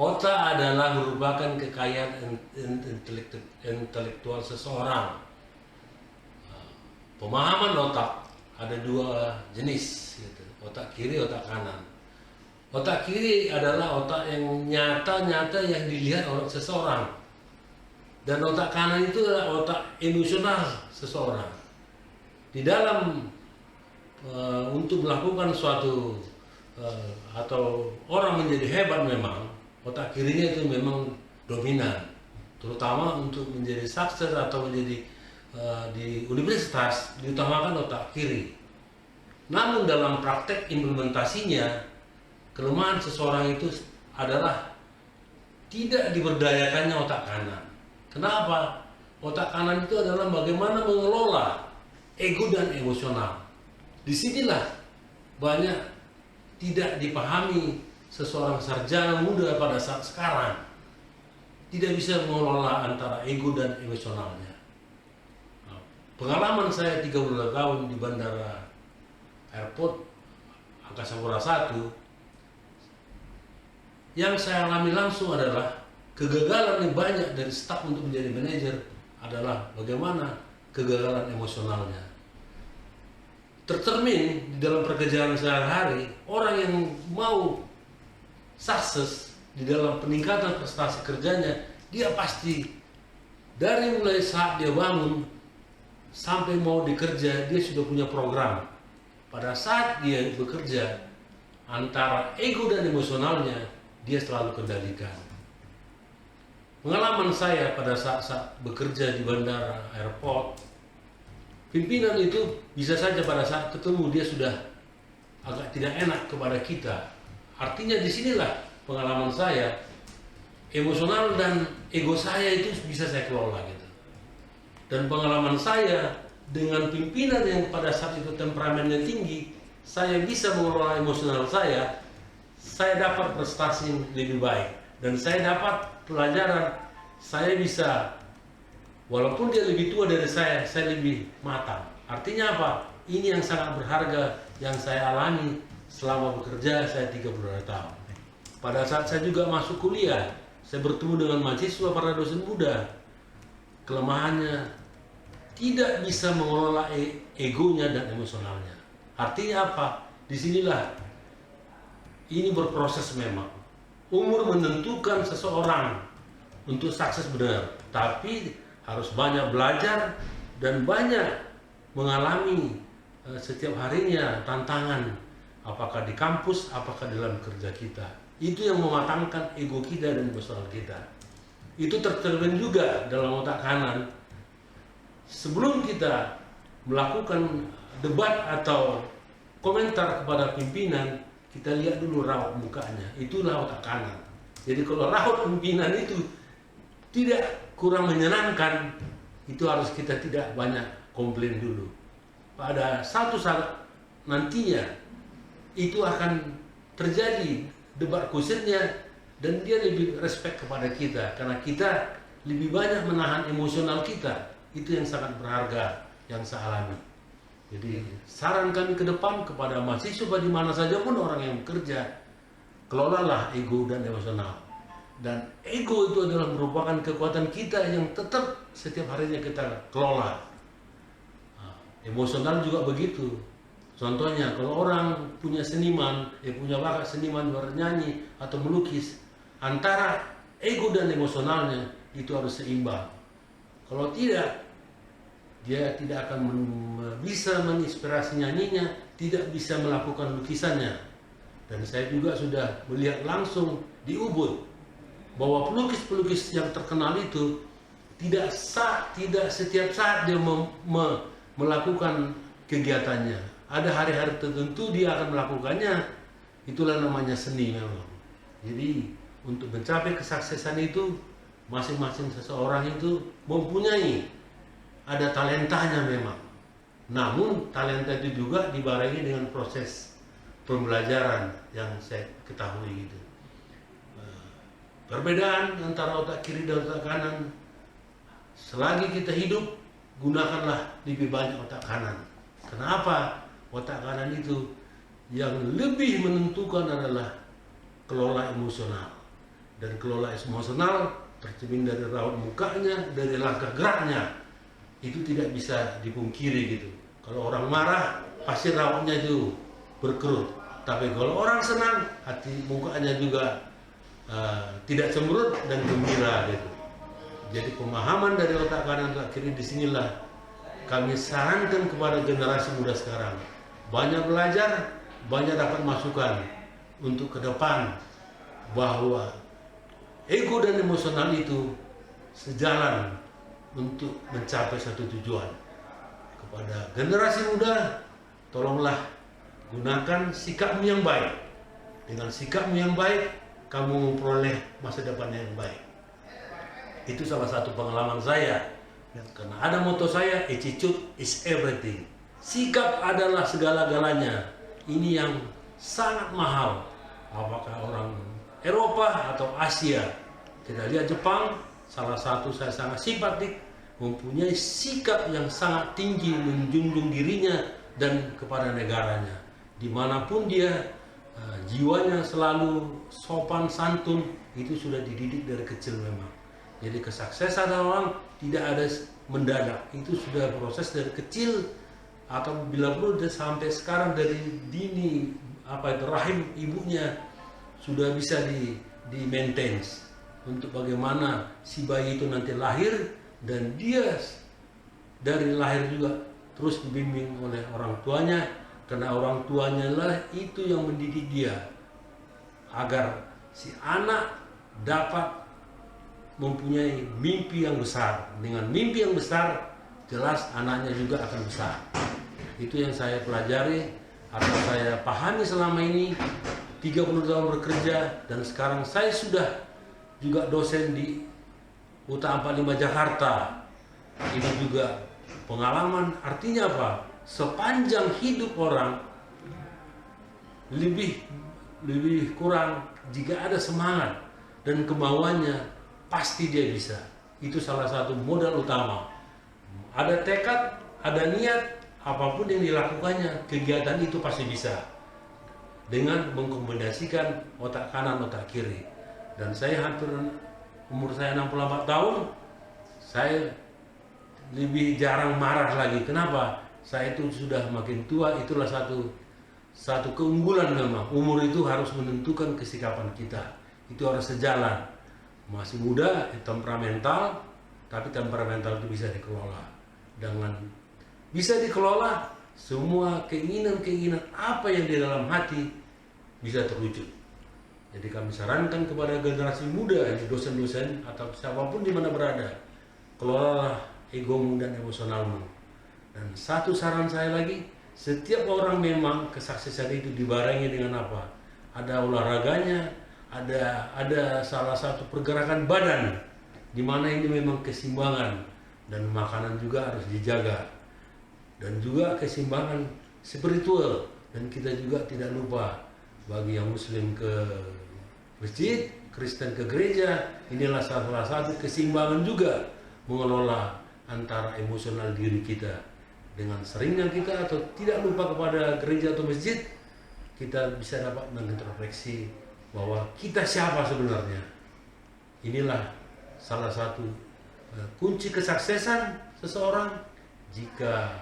Otak adalah merupakan kekayaan intelektual seseorang. Pemahaman otak ada dua jenis, gitu. Otak kiri, otak kanan. Otak kiri adalah otak yang nyata-nyata yang dilihat oleh seseorang, dan otak kanan itu adalah otak emosional seseorang. Di dalam untuk melakukan suatu atau orang menjadi hebat, memang otak kirinya itu memang dominan, terutama untuk menjadi sukses atau menjadi di universitas diutamakan otak kiri. Namun dalam praktek implementasinya, kelemahan seseorang itu adalah tidak diberdayakannya otak kanan. Kenapa? Otak kanan itu adalah bagaimana mengelola ego dan emosional. Disinilah banyak tidak dipahami seseorang sarjana muda pada saat sekarang, tidak bisa mengelola antara ego dan emosionalnya. Pengalaman saya 32 tahun di Bandara Airport Angkasa Pura I, yang saya alami langsung adalah kegagalan yang banyak dari staf untuk menjadi manajer adalah bagaimana kegagalan emosionalnya. Tercermin di dalam pekerjaan sehari-hari, orang yang mau sukses di dalam peningkatan prestasi kerjanya, dia pasti dari mulai saat dia bangun sampai mau dikerja, dia sudah punya program. Pada saat dia bekerja, antara ego dan emosionalnya dia selalu kendalikan. Pengalaman saya pada saat bekerja di Bandara Airport, pimpinan itu bisa saja pada saat ketemu dia sudah agak tidak enak kepada kita. Artinya disinilah pengalaman saya, emosional dan ego saya itu bisa saya kelola gitu. Dan pengalaman saya dengan pimpinan yang pada saat itu temperamennya tinggi, saya bisa mengelola emosional saya dapat prestasi yang lebih baik. Dan saya dapat pelajaran, saya bisa, walaupun dia lebih tua dari saya lebih matang. Artinya apa? Ini yang sangat berharga yang saya alami selama bekerja saya 32 tahun. Pada saat saya juga masuk kuliah, saya bertemu dengan mahasiswa, para dosen muda. Kelemahannya tidak bisa mengelola egonya dan emosionalnya. Artinya apa? Disinilah ini berproses memang. Umur menentukan seseorang untuk sukses benar, tapi harus banyak belajar dan banyak mengalami setiap harinya tantangan, apakah di kampus, apakah dalam kerja kita. Itu yang mematangkan ego kita dan emosional kita. Itu tercermin juga dalam otak kanan. Sebelum kita melakukan debat atau komentar kepada pimpinan, kita lihat dulu raut mukanya. Itulah otak kanan. Jadi kalau raut pimpinan itu tidak kurang menyenangkan, itu harus kita tidak banyak komplain dulu. Pada satu saat nantinya itu akan terjadi debat kusirnya, dan dia lebih respect kepada kita karena kita lebih banyak menahan emosional kita. Itu yang sangat berharga yang saya alami. Jadi saran kami ke depan kepada mahasiswa di mana saja pun orang yang bekerja, kelolalah ego dan emosional. Dan ego itu adalah merupakan kekuatan kita yang tetap setiap harinya kita kelola. Emosional juga begitu. Contohnya kalau orang punya seniman, punya bakat seniman bernyanyi atau melukis, antara ego dan emosionalnya itu harus seimbang. Kalau tidak, dia tidak akan bisa menginspirasi nyanyinya, tidak bisa melakukan lukisannya. Dan saya juga sudah melihat langsung di Ubud bahwa pelukis-pelukis yang terkenal itu tidak setiap saat dia melakukan kegiatannya. Ada hari-hari tertentu dia akan melakukannya. Itulah namanya seni memang. Jadi untuk mencapai kesuksesan itu, masing-masing seseorang itu mempunyai, ada talentanya memang. Namun talenta itu juga dibarengi dengan proses pembelajaran yang saya ketahui gitu. Perbedaan antara otak kiri dan otak kanan, selagi kita hidup, gunakanlah lebih banyak otak kanan. Kenapa? Otak kanan itu yang lebih menentukan adalah kelola emosional. Dan kelola emosional tercermin dari raut mukanya, dari langkah geraknya. Itu tidak bisa dipungkiri gitu. Kalau orang marah, pasti rautnya itu berkerut. Tapi kalau orang senang, hati mukanya juga tidak cemberut dan gembira gitu. Jadi pemahaman dari otak kanan otak kiri disinilah kami sarankan kepada generasi muda sekarang. Banyak belajar, banyak dapat masukan untuk ke depan, bahwa ego dan emosional itu sejalan untuk mencapai satu tujuan. Kepada generasi muda, tolonglah gunakan sikapmu yang baik. Dengan sikapmu yang baik, kamu memperoleh masa depan yang baik. Itu salah satu pengalaman saya. Karena ada moto saya, attitude is everything. Sikap adalah segala-galanya. Ini yang sangat mahal. Apakah orang Eropa atau Asia. Kita lihat Jepang, salah satu saya sangat simpatik, mempunyai sikap yang sangat tinggi, menjunjung dirinya dan kepada negaranya. Dimanapun dia, jiwanya selalu sopan santun, itu sudah dididik dari kecil memang. Jadi kesuksesan orang tidak ada mendadak, itu sudah proses dari kecil, atau bila perlu sampai sekarang dari dini rahim ibunya sudah bisa di maintain untuk bagaimana si bayi itu nanti lahir, dan dia dari lahir juga terus dibimbing oleh orang tuanya, karena orang tuanya lah itu yang mendidik dia agar si anak dapat mempunyai mimpi yang besar. Dengan mimpi yang besar, jelas anaknya juga akan besar. Itu yang saya pelajari atau saya pahami selama ini 30 tahun bekerja, dan sekarang saya sudah juga dosen di UTA 45 Jakarta. Ini juga pengalaman, artinya apa? Sepanjang hidup orang lebih kurang jika ada semangat dan kemauannya, pasti dia bisa. Itu salah satu modal utama. Ada tekad, ada niat, apapun yang dilakukannya, kegiatan itu pasti bisa. Dengan mengkombinasikan otak kanan, otak kiri. Dan saya umur saya 64 tahun, saya lebih jarang marah lagi. Kenapa? Saya itu sudah makin tua, itulah satu keunggulan memang. Umur itu harus menentukan kesikapan kita. Itu harus sejalan. Masih muda, temperamental, tapi temperamental itu bisa dikelola. Dengan bisa dikelola, semua keinginan-keinginan apa yang di dalam hati bisa terwujud. Jadi kami sarankan kepada generasi muda, dosen-dosen atau siapapun di mana berada, kelolalah egomu dan emosionalmu. Dan satu saran saya lagi, setiap orang memang kesuksesan itu dibarengi dengan apa? Ada olahraganya, ada salah satu pergerakan badan, di mana ini memang keseimbangan, dan makanan juga harus dijaga, dan juga keseimbangan spiritual. Dan kita juga tidak lupa, bagi yang Muslim ke masjid, Kristen ke gereja, inilah salah satu keseimbangan juga mengelola antara emosional diri kita. Dengan seringnya kita atau tidak lupa kepada gereja atau masjid, kita bisa dapat mengintrospeksi bahwa kita siapa sebenarnya. Inilah salah satu kunci kesuksesan seseorang, jika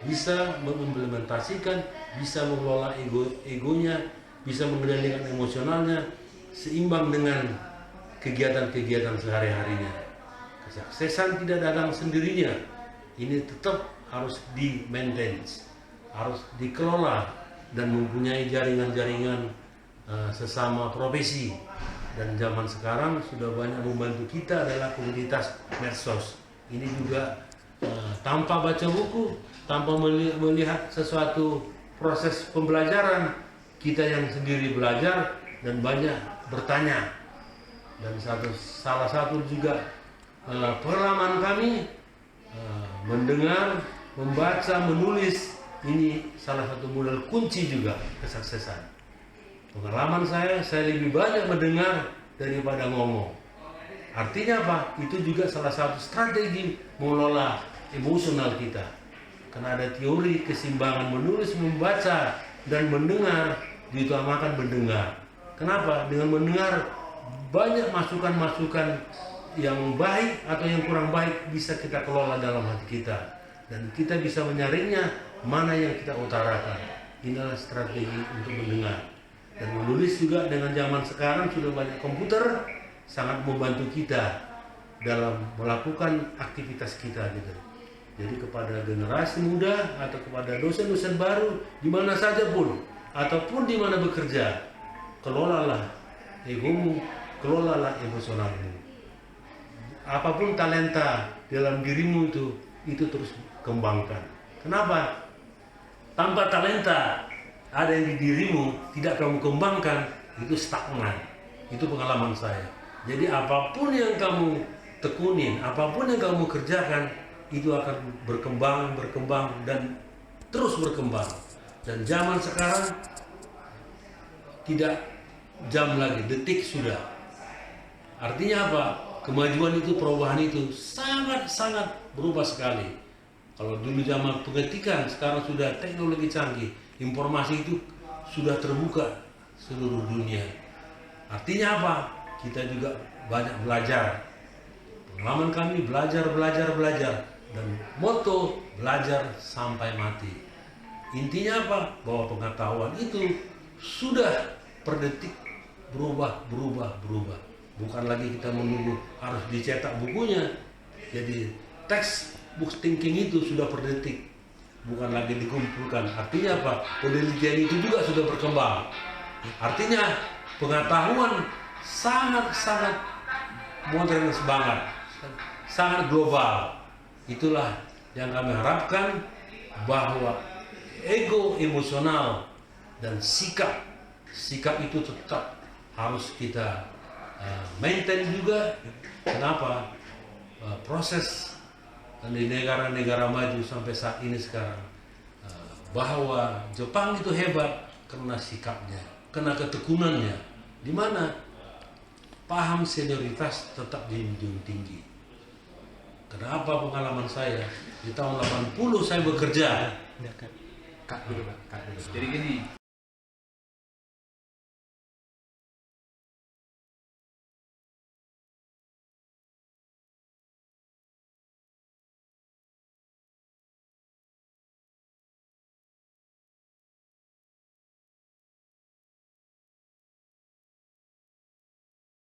bisa mengimplementasikan, bisa mengelola egonya, bisa mengendalikan emosionalnya, seimbang dengan kegiatan-kegiatan sehari-harinya. Kesuksesan tidak datang sendirinya, ini tetap harus di-maintain, harus dikelola, dan mempunyai jaringan-jaringan sesama profesi. Dan zaman sekarang sudah banyak membantu kita adalah komunitas medsos. Ini juga tanpa baca buku, tanpa melihat sesuatu proses pembelajaran, kita yang sendiri belajar dan banyak bertanya. Dan salah satu juga pengalaman kami mendengar, membaca, menulis, ini salah satu modal kunci juga kesuksesan. Pengalaman saya lebih banyak mendengar daripada ngomong. Artinya apa? Itu juga salah satu strategi mengelola emosional kita. Karena ada teori keseimbangan menulis, membaca, dan mendengar, diutamakan mendengar. Kenapa? Dengan mendengar banyak masukan-masukan yang baik atau yang kurang baik bisa kita kelola dalam hati kita, dan kita bisa menyaringnya mana yang kita utarakan. Inilah strategi untuk mendengar. Dan menulis juga dengan zaman sekarang sudah banyak komputer, sangat membantu kita dalam melakukan aktivitas kita gitu. Jadi kepada generasi muda atau kepada dosen-dosen baru di mana saja pun ataupun di mana bekerja, kelolalah egomu, kelolalah emosionalmu. Apapun talenta dalam dirimu itu terus kembangkan. Kenapa? Tanpa talenta ada yang di dirimu tidak kamu kembangkan, itu stagnan. Itu pengalaman saya. Jadi apapun yang kamu tekunin, apapun yang kamu kerjakan, itu akan berkembang dan terus berkembang. Dan zaman sekarang tidak jam lagi, detik sudah. Artinya apa? Kemajuan itu, perubahan itu sangat-sangat berubah sekali. Kalau dulu zaman pengetikan, sekarang sudah teknologi canggih, informasi itu sudah terbuka seluruh dunia. Artinya apa? Kita juga banyak belajar. Pengalaman kami belajar, dan moto belajar sampai mati. Intinya apa? Bahwa pengetahuan itu sudah per detik berubah. Bukan lagi kita menunggu harus dicetak bukunya. Jadi textbook thinking itu sudah per detik, bukan lagi dikumpulkan. Artinya apa? Penelitian itu juga sudah berkembang. Artinya pengetahuan sangat modern banget, sangat global. Itulah yang kami harapkan, bahwa ego emosional dan sikap itu tetap harus kita maintain juga. Kenapa? Proses di negara-negara maju sampai saat ini sekarang, bahwa Jepang itu hebat karena sikapnya, karena ketekunannya, di mana paham senioritas tetap dijunjung tinggi. Kenapa? Pengalaman saya di tahun 80 saya bekerja. Jadi gini,